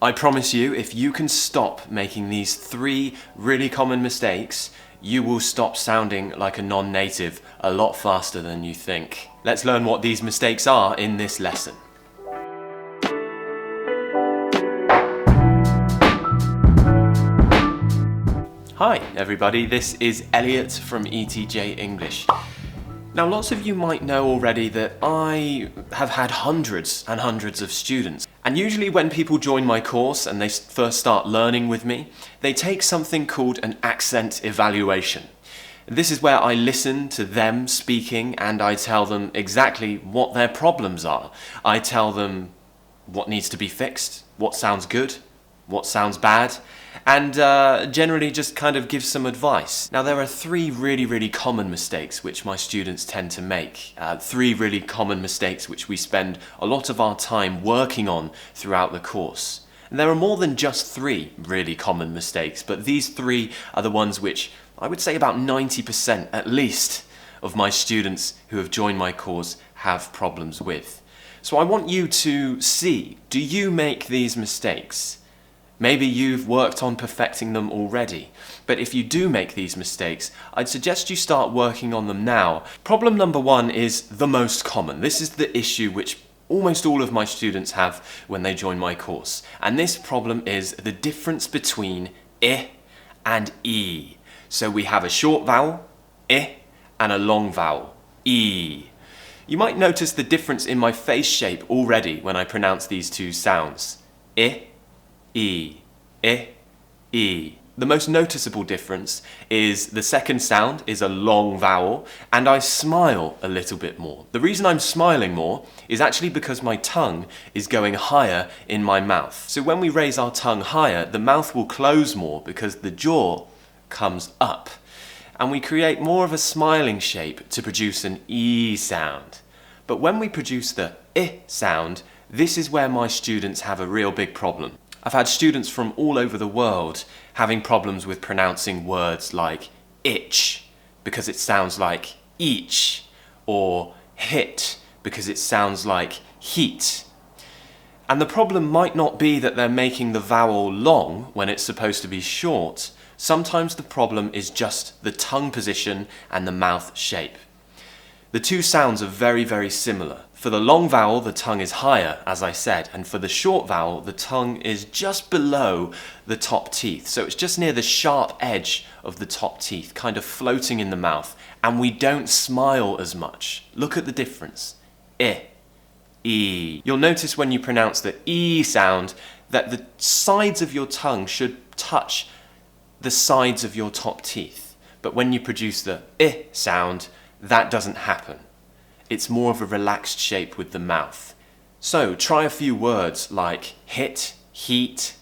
I promise you, if you can stop making these 3 really common mistakes, you will stop sounding like a non-native a lot faster than you think. Let's learn what these mistakes are in this lesson. Hi everybody, this is Elliot from ETJ English. Now lots of you might know already that I have had hundreds and hundreds of students. And usually when people join my course and they first start learning with me, they take something called an accent evaluation. This is where I listen to them speaking and I tell them exactly what their problems are. I tell them what needs to be fixed, what sounds good, what sounds bad, and generally just kind of give some advice. Now there are 3 really common mistakes which my students tend to make. 3 really common mistakes which we spend a lot of our time working on throughout the course. And there are more than just 3 really common mistakes, but these 3 are the ones which I would say about 90% at least of my students who have joined my course have problems with. So I want you to see, do you make these mistakes? Maybe you've worked on perfecting them already, but if you do make these mistakes, I'd suggest you start working on them now. Problem number 1 is the most common. This is the issue which almost all of my students have when they join my course. And this problem is the difference between I and E. So we have a short vowel, I, and a long vowel, E. You might notice the difference in my face shape already when I pronounce these 2 sounds. I, E, I, E. The most noticeable difference is the second sound is a long vowel and I smile a little bit more. The reason I'm smiling more is actually because my tongue is going higher in my mouth. So when we raise our tongue higher, the mouth will close more because the jaw comes up. And we create more of a smiling shape to produce an E sound. But when we produce the I sound, this is where my students have a real big problem. I've had students from all over the world having problems with pronouncing words like itch because it sounds like each, or hit because it sounds like heat. And the problem might not be that they're making the vowel long when it's supposed to be short. Sometimes the problem is just the tongue position and the mouth shape. The 2 sounds are very similar. For the long vowel, the tongue is higher, as I said, and for the short vowel, the tongue is just below the top teeth. So it's just near the sharp edge of the top teeth, kind of floating in the mouth, and we don't smile as much. Look at the difference. I, E. You'll notice when you pronounce the E sound that the sides of your tongue should touch the sides of your top teeth. But when you produce the I sound, that doesn't happen. It's more of a relaxed shape with the mouth. So try a few words like hit, heat,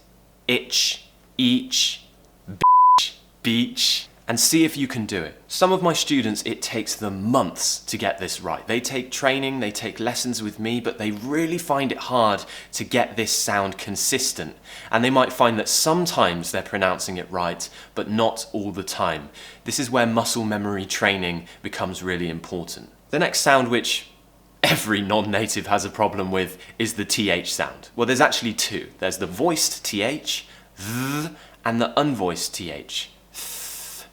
itch, each, bitch, beach, and see if you can do it. Some of my students, it takes them months to get this right. They take training, they take lessons with me, but they really find it hard to get this sound consistent. And they might find that sometimes they're pronouncing it right, but not all the time. This is where muscle memory training becomes really important. The next sound which every non-native has a problem with is the TH sound. Well, there's actually 2. There's the voiced TH, th, and the unvoiced TH, th.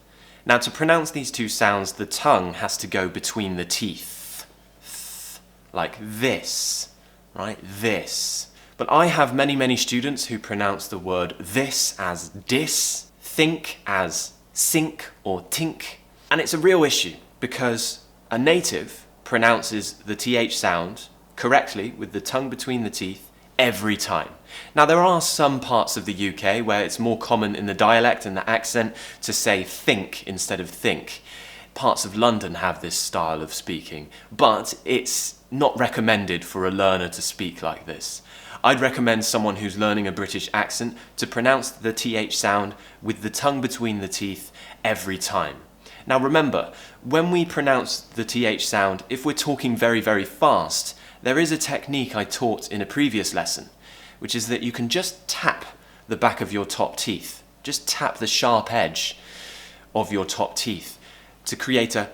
Now to pronounce these 2 sounds, the tongue has to go between the teeth, th, like this, right? This. But I have many students who pronounce the word this as dis, think as sink or tink, and it's a real issue because a native pronounces the TH sound correctly with the tongue between the teeth every time. Now there are some parts of the UK where it's more common in the dialect and the accent to say think instead of think. Parts of London have this style of speaking, but it's not recommended for a learner to speak like this. I'd recommend someone who's learning a British accent to pronounce the TH sound with the tongue between the teeth every time. Now remember, when we pronounce the TH sound, if we're talking very fast, there is a technique I taught in a previous lesson, which is that you can just tap the back of your top teeth. Just tap the sharp edge of your top teeth to create a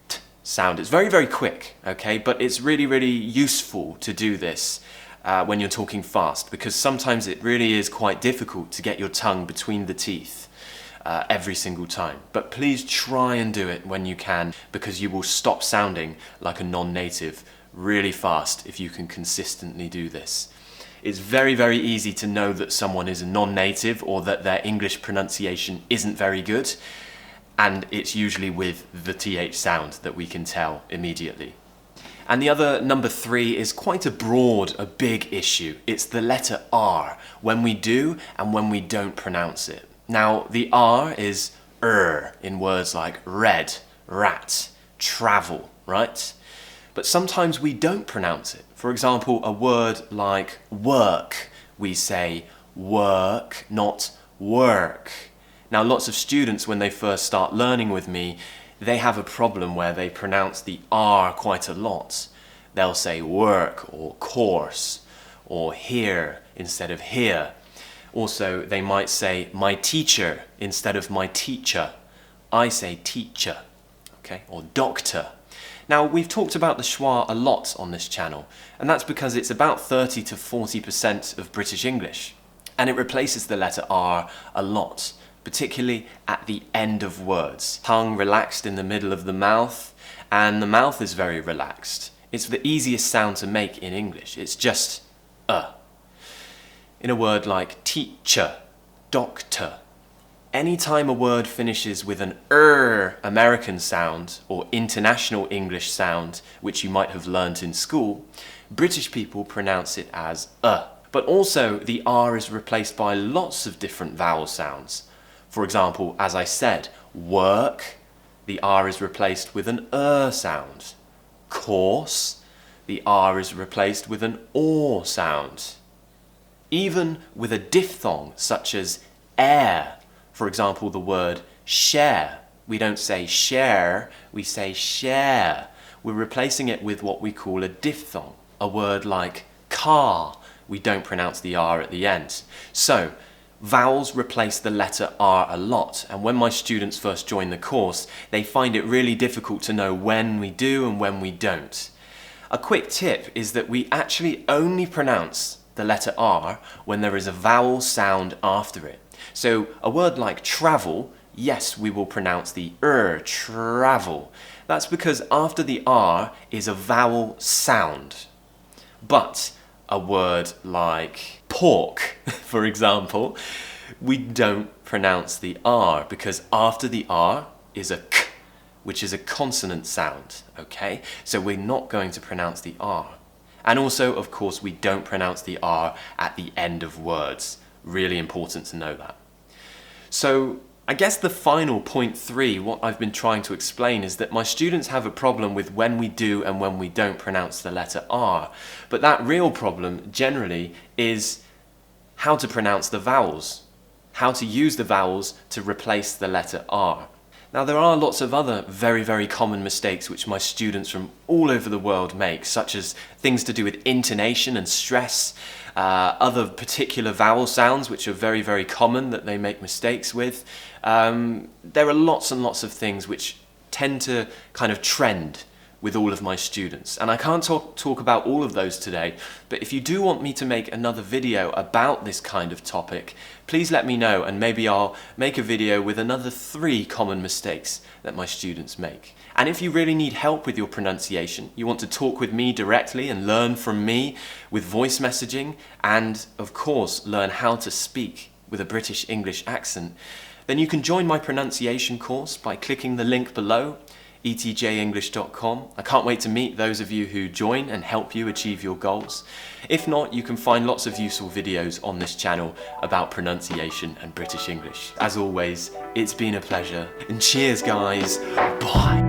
t sound. It's very quick, okay? But it's really useful to do this. when you're talking fast, because sometimes it really is quite difficult to get your tongue between the teeth every single time. But please try and do it when you can, because you will stop sounding like a non-native really fast if you can consistently do this. It's very, very easy to know that someone is a non-native or that their English pronunciation isn't very good, and it's usually with the TH sound that we can tell immediately. And the other, number 3, is quite a broad, a big issue. It's the letter R, when we do and when we don't pronounce it. Now, the R is in words like red, rat, travel, right? But sometimes we don't pronounce it. For example, a word like work, we say work, not work. Now, lots of students, when they first start learning with me, they have a problem where they pronounce the R quite a lot. They'll say work or course or here instead of here. Also, they might say my teacher instead of my teacher. I say teacher, okay, or doctor. Now, we've talked about the schwa a lot on this channel, and that's because it's about 30 to 40% of British English, and it replaces the letter R a lot, particularly at the end of words. Tongue relaxed in the middle of the mouth, and the mouth is very relaxed. It's the easiest sound to make in English. It's just In a word like teacher, doctor, anytime a word finishes with an American sound or international English sound, which you might have learnt in school, British people pronounce it as But also the R is replaced by lots of different vowel sounds. For example, as I said, work, the R is replaced with an sound. Course, the R is replaced with an sound. Even with a diphthong such as air, for example, the word share. We don't say share, we say share. We're replacing it with what we call a diphthong. A word like car, we don't pronounce the R at the end. So, vowels replace the letter R a lot, and when my students first join the course, they find it really difficult to know when we do and when we don't. A quick tip is that we actually only pronounce the letter R when there is a vowel sound after it. So a word like travel, yes, we will pronounce the travel. That's because after the R is a vowel sound. But a word like pork, for example, we don't pronounce the R because after the R is a k, which is a consonant sound, okay? So we're not going to pronounce the R. And also, of course, we don't pronounce the R at the end of words. Really important to know that. So, I guess the final point 3, what I've been trying to explain is that my students have a problem with when we do and when we don't pronounce the letter R. But that real problem, generally, is how to pronounce the vowels. How to use the vowels to replace the letter R. Now, there are lots of other very, very common mistakes which my students from all over the world make, such as things to do with intonation and stress, other particular vowel sounds which are very, very common that they make mistakes with. There are lots and lots of things which tend to kind of trend with all of my students. And I can't talk about all of those today, but if you do want me to make another video about this kind of topic, please let me know and maybe I'll make a video with another 3 common mistakes that my students make. And if you really need help with your pronunciation, you want to talk with me directly and learn from me with voice messaging and, of course, learn how to speak with a British English accent, then you can join my pronunciation course by clicking the link below, etjenglish.com. I can't wait to meet those of you who join and help you achieve your goals. If not, you can find lots of useful videos on this channel about pronunciation and British English. As always, it's been a pleasure, and cheers guys, bye!